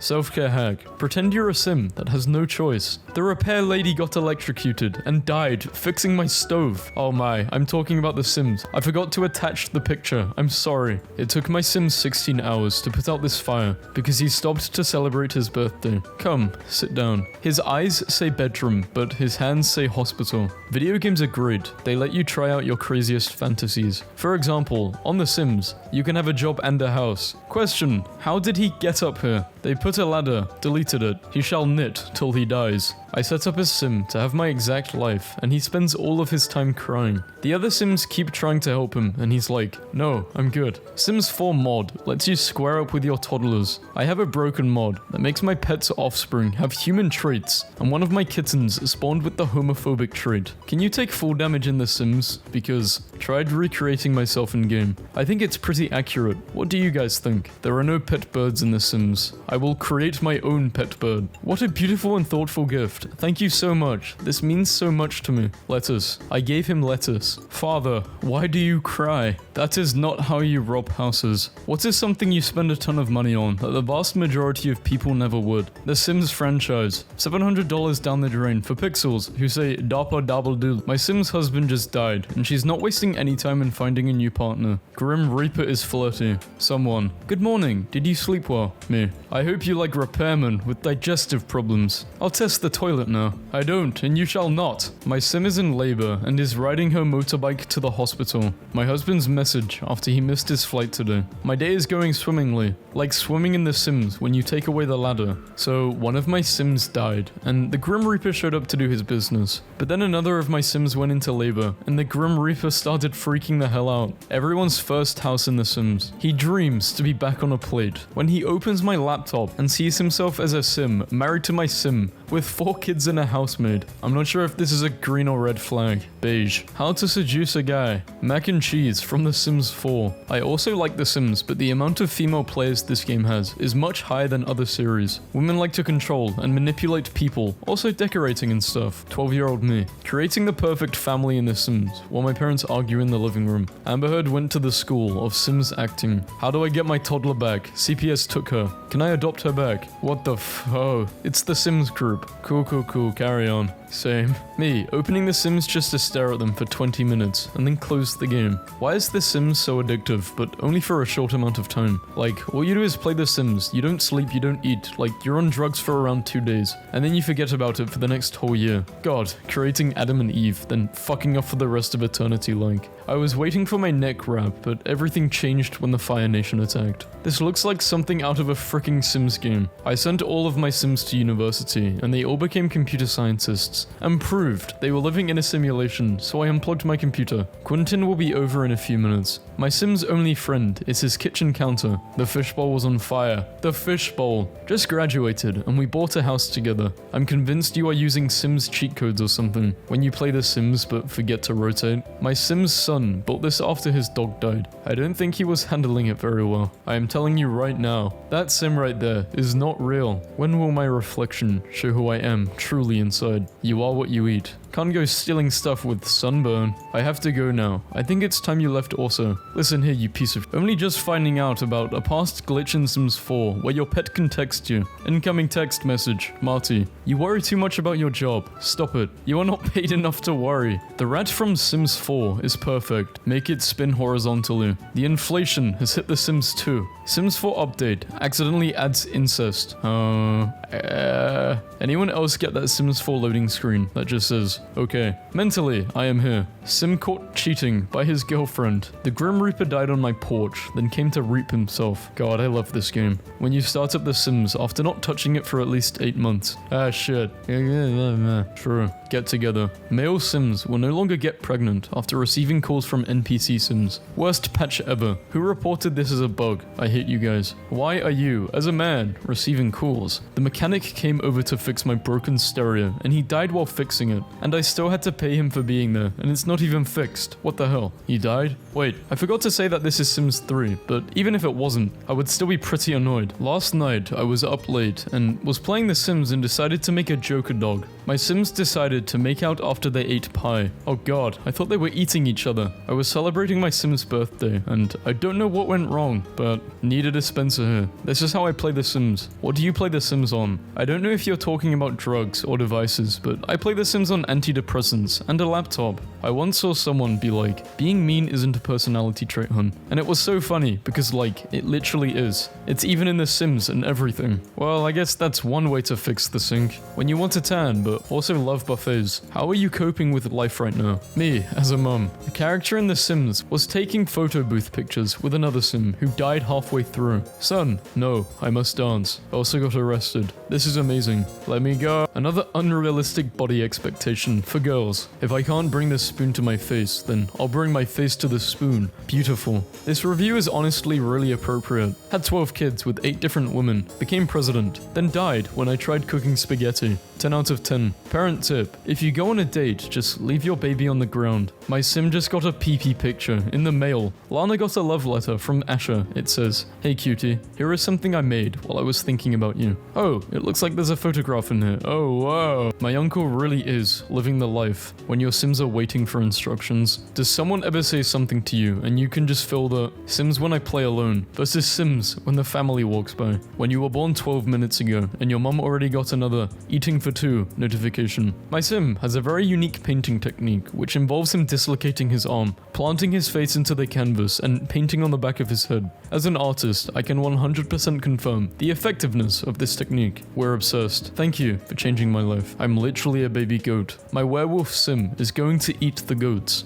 Self-care hack. Pretend you're a sim that has no choice. The repair lady got electrocuted and died fixing my stove. Oh my, I'm talking about The Sims. I forgot to attach the picture. I'm sorry. It took my Sims 16 hours to put out this fire because he stopped to celebrate his birthday. Come, sit down. His eyes say bedroom, but his hands say hospital. Video games are great. They let you try out your craziest fantasies. For example, on The Sims, you can have a job and a house. Question, how did he get up here? They put a ladder, deleted it. He shall knit till he dies. I set up his sim to have my exact life, and he spends all of his time crying. The other sims keep trying to help him, and he's like, no, I'm good. Sims 4 mod lets you square up with your toddlers. I have a broken mod that makes my pet's offspring have human traits, and one of my kittens spawned with the homophobic trait. Can you take full damage in The Sims? Because tried recreating myself in game. I think it's pretty accurate. What do you guys think? There are no pet birds in The Sims. I will create my own pet bird. What a beautiful and thoughtful gift. Thank you so much. This means so much to me. Lettuce. I gave him lettuce. Father, why do you cry? That is not how you rob houses. What is something you spend a ton of money on that the vast majority of people never would? The Sims franchise. $700 down the drain for pixels who say dappa dabble doo. My Sims husband just died and she's not wasting any time in finding a new partner. Grim Reaper is flirty. Someone. Good morning. Did you sleep well? Me. I hope you like repairmen with digestive problems. I'll test the toilet now. I don't, and you shall not. My sim is in labor and is riding her motorbike to the hospital. My husband's message after he missed his flight today. My day is going swimmingly, like swimming in The Sims when you take away the ladder. So one of my sims died, and the Grim Reaper showed up to do his business. But then another of my sims went into labor, and the Grim Reaper started freaking the hell out. Everyone's first house in The Sims. He dreams to be back on a plate. When he opens my laptop and sees himself as a sim, married to my sim, with 4 kids and a housemaid. I'm not sure if this is a green or red flag. Beige. How to seduce a guy. Mac and cheese from The Sims 4. I also like The Sims, but the amount of female players this game has is much higher than other series. Women like to control and manipulate people, also decorating and stuff. 12-year-old me. Creating the perfect family in The Sims, while my parents argue in the living room. Amber Heard went to the school of Sims acting. How do I get my toddler back? CPS took her. Can I adopt her back? What the oh, it's The Sims group. Cool, carry on. Same. Me, opening The Sims just to stare at them for 20 minutes, and then close the game. Why is The Sims so addictive, but only for a short amount of time? Like, all you do is play The Sims, you don't sleep, you don't eat, like, you're on drugs for around 2 days, and then you forget about it for the next whole year. God, creating Adam and Eve, then fucking off for the rest of eternity like. I was waiting for my neck wrap, but everything changed when the Fire Nation attacked. This looks like something out of a freaking Sims game. I sent all of my Sims to university, and they all became computer scientists, and proved they were living in a simulation, so I unplugged my computer. Quentin will be over in a few minutes. My Sim's only friend is his kitchen counter. The fishbowl was on fire. The fishbowl. Just graduated, and we bought a house together. I'm convinced you are using Sims cheat codes or something, when you play The Sims but forget to rotate. My Sim's son built this after his dog died. I don't think he was handling it very well. I am telling you right now, that sim right there is not real. When will my reflection show who I am truly inside? You are what you eat. Can't go stealing stuff with sunburn. I have to go now. I think it's time you left also. Listen here, you piece of... Only just finding out about a past glitch in Sims 4 where your pet can text you. Incoming text message. Marty, you worry too much about your job. Stop it. You are not paid enough to worry. The rat from Sims 4 is perfect. Make it spin horizontally. The inflation has hit The Sims 2. Sims 4 update accidentally adds incest. Anyone else get that Sims 4 loading screen that just says, okay. Mentally, I am here. Sim caught cheating by his girlfriend. The Grim Reaper died on my porch, then came to reap himself. God, I love this game. When you start up The Sims after not touching it for at least 8 months. Ah, shit. True. Get together. Male Sims will no longer get pregnant after receiving calls from NPC Sims. Worst patch ever. Who reported this as a bug? I hate you guys. Why are you, as a man, receiving calls? The mechanic came over to fix my broken stereo, and he died while fixing it. And and I still had to pay him for being there, and it's not even fixed. What the hell? He died? Wait, I forgot to say that this is Sims 3, but even if it wasn't, I would still be pretty annoyed. Last night, I was up late and was playing The Sims and decided to make a Joker dog. My Sims decided to make out after they ate pie. Oh god, I thought they were eating each other. I was celebrating my Sim's birthday, and I don't know what went wrong, but need a dispenser here. This is how I play The Sims. What do you play The Sims on? I don't know if you're talking about drugs or devices, but I play The Sims on antidepressants and a laptop. I once saw someone be like, being mean isn't a personality trait, hun. And it was so funny, because like, it literally is. It's even in The Sims and everything. Well, I guess that's one way to fix the sink. When you want to tan, but also love buffets, how are you coping with life right now? Me, as a mum, a character in The Sims was taking photo booth pictures with another Sim who died halfway through. Son, no, I must dance. Also got arrested. This is amazing. Let me go. Another unrealistic body expectation for girls. If I can't bring the spoon to my face, then I'll bring my face to the spoon. Beautiful. This review is honestly really appropriate. Had 12 kids with 8 different women, became president, then died when I tried cooking spaghetti. 10 out of 10. Parent tip, if you go on a date, just leave your baby on the ground. My Sim just got a pee-pee picture in the mail. Lana got a love letter from Asher. It says, "Hey cutie, here is something I made while I was thinking about you." Oh, it looks like there's a photograph in here. Oh, whoa. My uncle really is living the life when your Sims are waiting for instructions. Does someone ever say something to you and you can just feel the Sims when I play alone versus Sims when the family walks by? When you were born 12 minutes ago and your mum already got another eating for 2 notification. My Sim has a very unique painting technique which involves him dislocating his arm, planting his face into the canvas and painting on the back of his head. As an artist, I can 100% confirm the effectiveness of this technique. We're obsessed. Thank you for changing my life. I'm literally a baby goat. My werewolf Sim is going to eat the goats.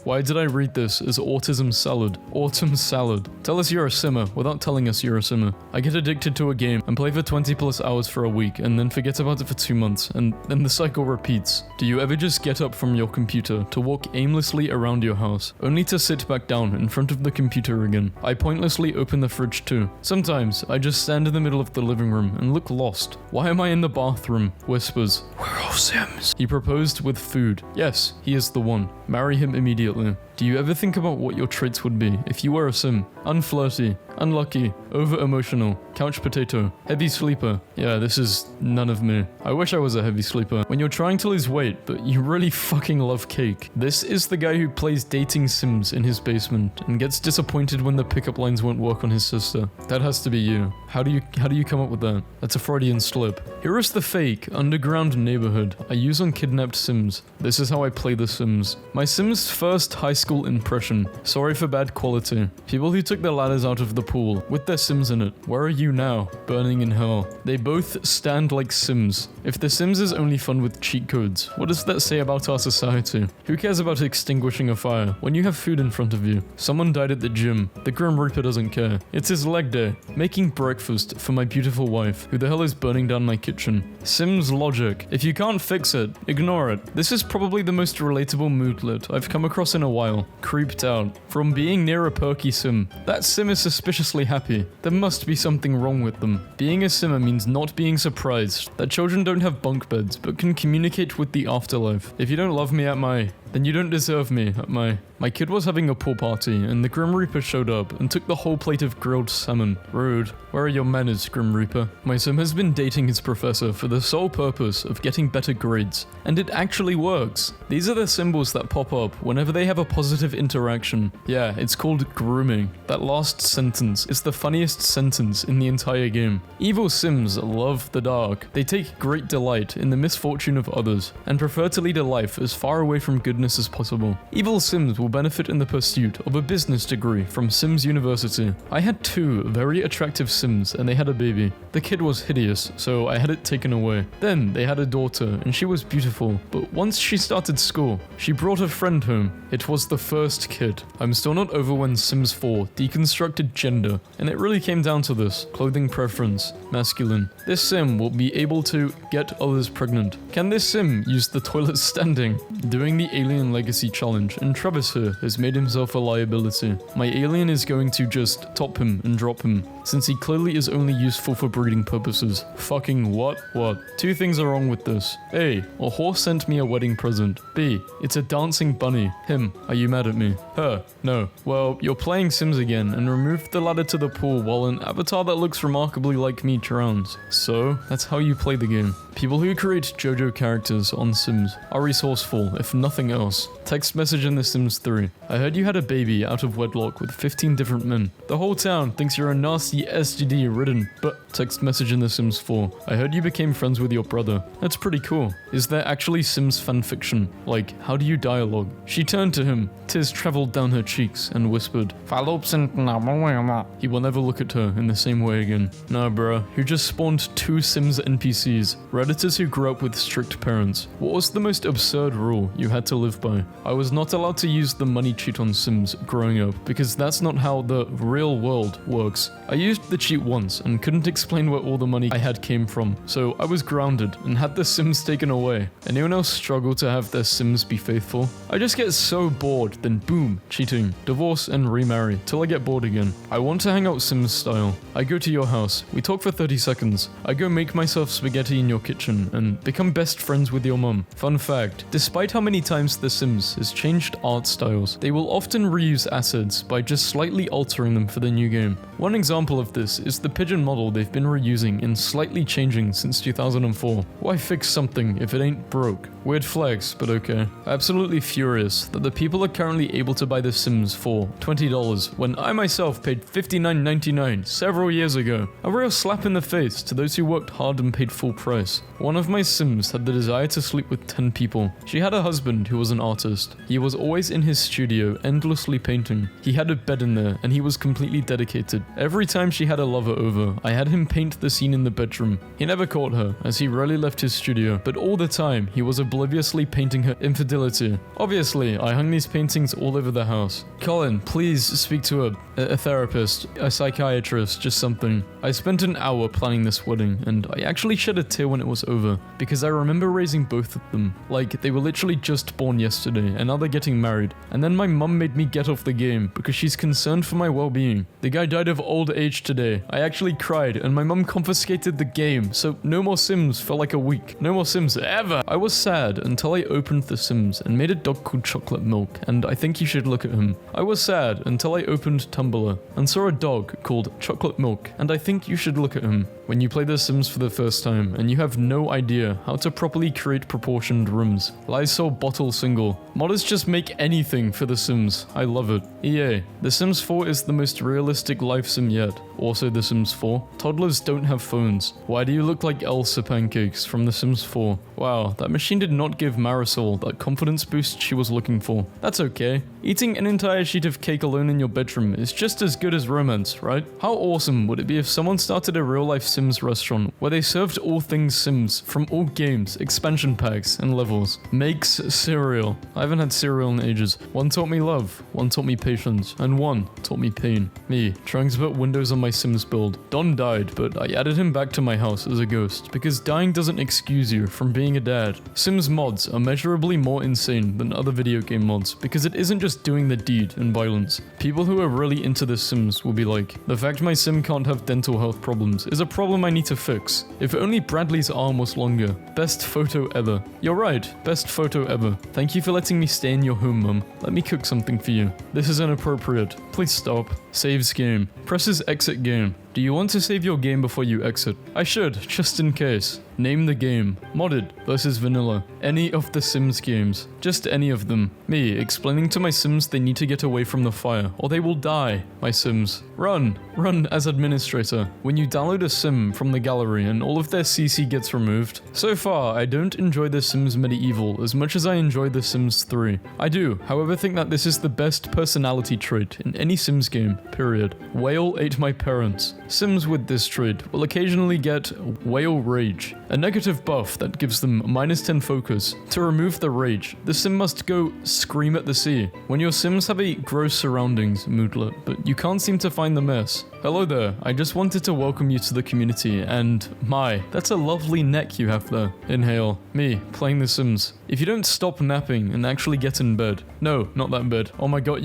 Why did I read this as autism salad? Autumn salad. Tell us you're a simmer without telling us you're a simmer. I get addicted to a game and play for 20 plus hours for a week and then forget about it for 2 months and then the cycle repeats. Do you ever just get up from your computer to walk aimlessly around your house, only to sit back down in front of the computer again? I pointlessly open the fridge too. Sometimes I just stand in the middle of the living room and look lost. Why am I in the bathroom? Whispers. We're all Sims. He proposed with food. Yes, he is the one. Marry him immediately. Do you ever think about what your traits would be if you were a Sim? Unflirty, unlucky, over-emotional, couch potato, heavy sleeper. Yeah, this is none of me. I wish I was a heavy sleeper. When you're trying to lose weight, but you really fucking love cake. This is the guy who plays dating Sims in his basement and gets disappointed when the pickup lines won't work on his sister. That has to be you. How do you come up with that? That's a Freudian slip. Here is the fake, underground neighborhood I use on kidnapped Sims. This is how I play The Sims. My Sims' first high school impression. Sorry for bad quality. People who took their ladders out of the pool with their Sims in it. Where are you now? Burning in hell. They both stand like Sims. If The Sims is only fun with cheat codes, what does that say about our society? Who cares about extinguishing a fire when you have food in front of you? Someone died at the gym. The Grim Reaper doesn't care. It's his leg day. Making breakfast for my beautiful wife. Who the hell is burning down my kitchen? Sims logic. If you can't fix it, ignore it. This is probably the most relatable moodlet I've come across in a while. Creeped out. From being near a perky Sim. That Sim is suspiciously happy. There must be something wrong with them. Being a Simmer means not being surprised that children don't have bunk beds but can communicate with the afterlife. If you don't love me at my, then you don't deserve me at my. My kid was having a pool party and the Grim Reaper showed up and took the whole plate of grilled salmon. Rude. Where are your manners, Grim Reaper? My Sim has been dating his professor for the sole purpose of getting better grades. And it actually works. These are the symbols that pop up whenever they have a positive interaction. Yeah, it's called grooming. That last sentence is the funniest sentence in the entire game. Evil Sims love the dark. They take great delight in the misfortune of others and prefer to lead a life as far away from goodness as possible. Evil Sims will benefit in the pursuit of a business degree from Sims University. I had 2 very attractive Sims and they had a baby. The kid was hideous, so I had it taken away. Then they had a daughter and she was beautiful, but once she started school, she brought a friend home. It was the first kid. I'm still not over when Sims 4 deconstructed gender, and it really came down to this. Clothing preference, masculine. This Sim will be able to get others pregnant. Can this Sim use the toilet standing? Doing the alien Alien Legacy Challenge, and Travis here has made himself a liability. My alien is going to just top him and drop him, since he clearly is only useful for breeding purposes. Fucking what? What? Two things are wrong with this. A. A horse sent me a wedding present. B. It's a dancing bunny. Him. Are you mad at me? Her. No. Well, you're playing Sims again and removed the ladder to the pool while an avatar that looks remarkably like me drowns. So, that's how you play the game. People who create JoJo characters on Sims are resourceful, if nothing else. Text message in The Sims 3. I heard you had a baby out of wedlock with 15 different men. The whole town thinks you're a nasty STD-ridden, but text message in The Sims 4. I heard you became friends with your brother. That's pretty cool. Is there actually Sims fanfiction? Like, how do you dialogue? She turned to him. Tears traveled down her cheeks and whispered, he will never look at her in the same way again. Nah, bruh. You just spawned 2 Sims NPCs. Redditors who grew up with strict parents. What was the most absurd rule you had to live by? I was not allowed to use the money cheat on Sims growing up because that's not how the real world works. I used the cheat once and couldn't explain where all the money I had came from, so I was grounded and had the Sims taken away. Anyone else struggle to have their Sims be faithful? I just get so bored, then boom, cheating, divorce and remarry till I get bored again. I want to hang out Sims style. I go to your house, we talk for 30 seconds. I go make myself spaghetti in your kitchen and become best friends with your mum. Fun fact, despite how many times The Sims has changed art styles, they will often reuse assets by just slightly altering them for the new game. One example of this is the pigeon model they've been reusing and slightly changing since 2004. Why fix something if it ain't broke? Weird flex, but okay. Absolutely furious that the people are currently able to buy The Sims for $20 when I myself paid $59.99 several years ago. A real slap in the face to those who worked hard and paid full price. One of my Sims had the desire to sleep with 10 people. She had a husband who was an artist. He was always in his studio endlessly painting. He had a bed in there and he was completely dedicated. Every time she had a lover over, I had him paint the scene in the bedroom. He never caught her, as he rarely left his studio, but all the time he was obliviously painting her infidelity. Obviously, I hung these paintings all over the house. Colin, please speak to a therapist, a psychiatrist, just something. I spent an hour planning this wedding, and I actually shed a tear when it was over, because I remember raising both of them. Like, they were literally just born yesterday, and now they're getting married. And then my mum made me get off the game, because she's concerned for my well-being. The guy died of old age today. I actually cried, and my mum confiscated the game, so no more Sims for like a week. No more Sims ever! I was sad until I opened The Sims and made a dog called Chocolate Milk, and I think you should look at him. I was sad until I opened Tumblr and saw a dog called Chocolate Milk, and I think you should look at him. When you play The Sims for the first time and you have no idea how to properly create proportioned rooms, Lysol bottle single. Modders just make anything for The Sims. I love it. EA. The Sims 4 is the most realistic life sim yet. Also The Sims 4. Toddlers don't have phones. Why do you look like Elsa Pancakes from The Sims 4? Wow, that machine did not give Marisol that confidence boost she was looking for. That's okay. Eating an entire sheet of cake alone in your bedroom is just as good as romance, right? How awesome would it be if someone started a real-life Sims restaurant where they served all things Sims from all games, expansion packs, and levels? Makes cereal. I haven't had cereal in ages. One taught me love, one taught me patience, and one taught me pain. Me, trying to put windows on my Sims build. Don died, but I added him back to my house as a ghost, because dying doesn't excuse you from being a dad. Sims mods are measurably more insane than other video game mods, because it isn't just doing the deed and violence. People who are really into The Sims will be like, the fact my Sim can't have dental health problems is a problem I need to fix. If only Bradley's arm was longer. Best photo ever. You're right, best photo ever. Thank you for letting me stay in your home, Mum. Let me cook something for you. This is inappropriate. Please stop. Saves game. Presses exit game. Do you want to save your game before you exit? I should, just in case. Name the game. Modded versus vanilla. Any of the Sims games. Just any of them. Me, explaining to my Sims they need to get away from the fire, or they will die. My Sims. Run. Run as administrator. When you download a Sim from the gallery and all of their CC gets removed. So far, I don't enjoy The Sims Medieval as much as I enjoy The Sims 3. I do, however, think that this is the best personality trait in any Sims game, period. Whale ate my parents. Sims with this trait will occasionally get Whale Rage, a negative buff that gives them -10 focus. To remove the rage, the Sim must go scream at the sea. When your Sims have a gross surroundings moodlet, but you can't seem to find the mess. Hello there, I just wanted to welcome you to the community, and that's a lovely neck you have there. Inhale. Me, playing The Sims. If you don't stop napping and actually get in bed. No, not that bed. Oh my god,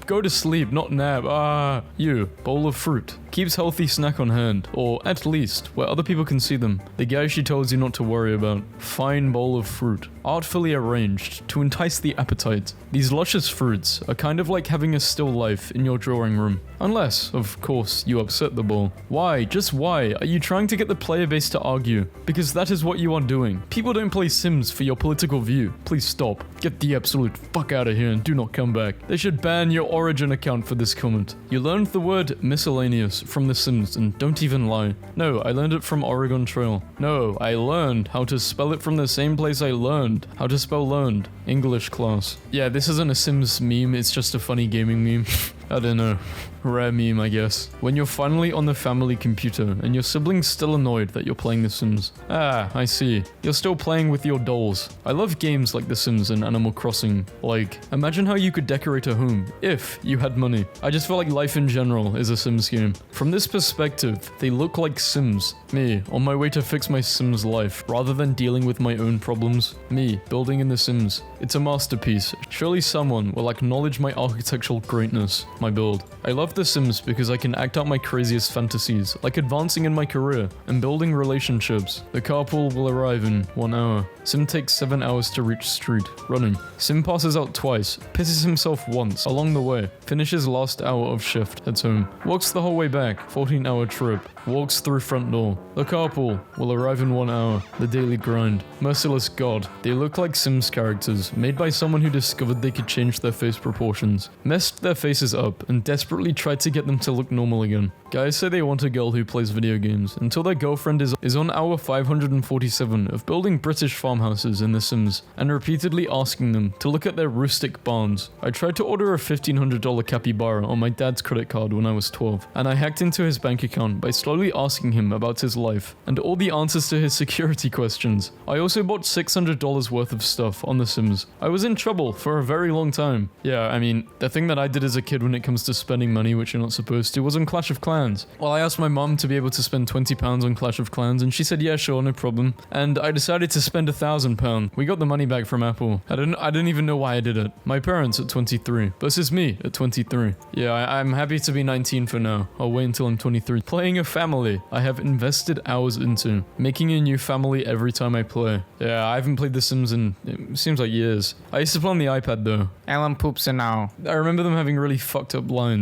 go to sleep, not nap. You, bowl of fruit. Keeps healthy snack on hand, or at least, where other people can see them. The guy she tells you not to worry about. Fine bowl of fruit. Artfully arranged to entice the appetite. These luscious fruits are kind of like having a still life in your drawing room. Unless, of course, you upset the bowl. Why, just why, are you trying to get the player base to argue? Because that is what you are doing. People don't play Sims for your political view. Please stop. Get the absolute fuck out of here and do not come back. They should ban your Origin account for this comment. You learned the word miscellaneous from The Sims, and don't even lie. No, I learned it from Oregon Trail. No, I learned how to spell it from the same place I learned how to spell learned. English class. Yeah, this isn't a Sims meme, it's just a funny gaming meme. I don't know. Rare meme, I guess. When you're finally on the family computer and your siblings still annoyed that you're playing The Sims. Ah, I see. You're still playing with your dolls. I love games like The Sims and Animal Crossing. Like, imagine how you could decorate a home if you had money. I just feel like life in general is a Sims game. From this perspective, they look like Sims. Me, on my way to fix my Sims life, rather than dealing with my own problems. Me, building in The Sims. It's a masterpiece. Surely someone will acknowledge my architectural greatness, my build. I love The Sims because I can act out my craziest fantasies, like advancing in my career and building relationships. The carpool will arrive in 1 hour. Sim takes 7 hours to reach street, running. Sim passes out twice, pisses himself once along the way, finishes last hour of shift, heads home. Walks the whole way back, 14-hour trip. Walks through front door. The carpool will arrive in 1 hour. The daily grind. Merciless God. They look like Sims characters, made by someone who discovered they could change their face proportions. Messed their faces up and desperately tried to get them to look normal again. Guys say they want a girl who plays video games until their girlfriend is on hour 547 of building British farmhouses in The Sims and repeatedly asking them to look at their rustic barns. I tried to order a $1,500 capybara on my dad's credit card when I was 12, and I hacked into his bank account by slowly asking him about his life and all the answers to his security questions. I also bought $600 worth of stuff on The Sims. I was in trouble for a very long time. Yeah, I mean, the thing that I did as a kid when it comes to spending money, which you're not supposed to, was on Clash of Clans. Well, I asked my mom to be able to spend £20 on Clash of Clans, and she said, yeah, sure, no problem. And I decided to spend £1,000. We got the money back from Apple. I don't even know why I did it. My parents at 23 versus me at 23. Yeah, I'm happy to be 19 for now. I'll wait until I'm 23. Playing a family I have invested hours into. Making a new family every time I play. Yeah, I haven't played The Sims in, it seems like years. I used to play on the iPad though. Ellen poops an owl. I remember them having really fucked up lines.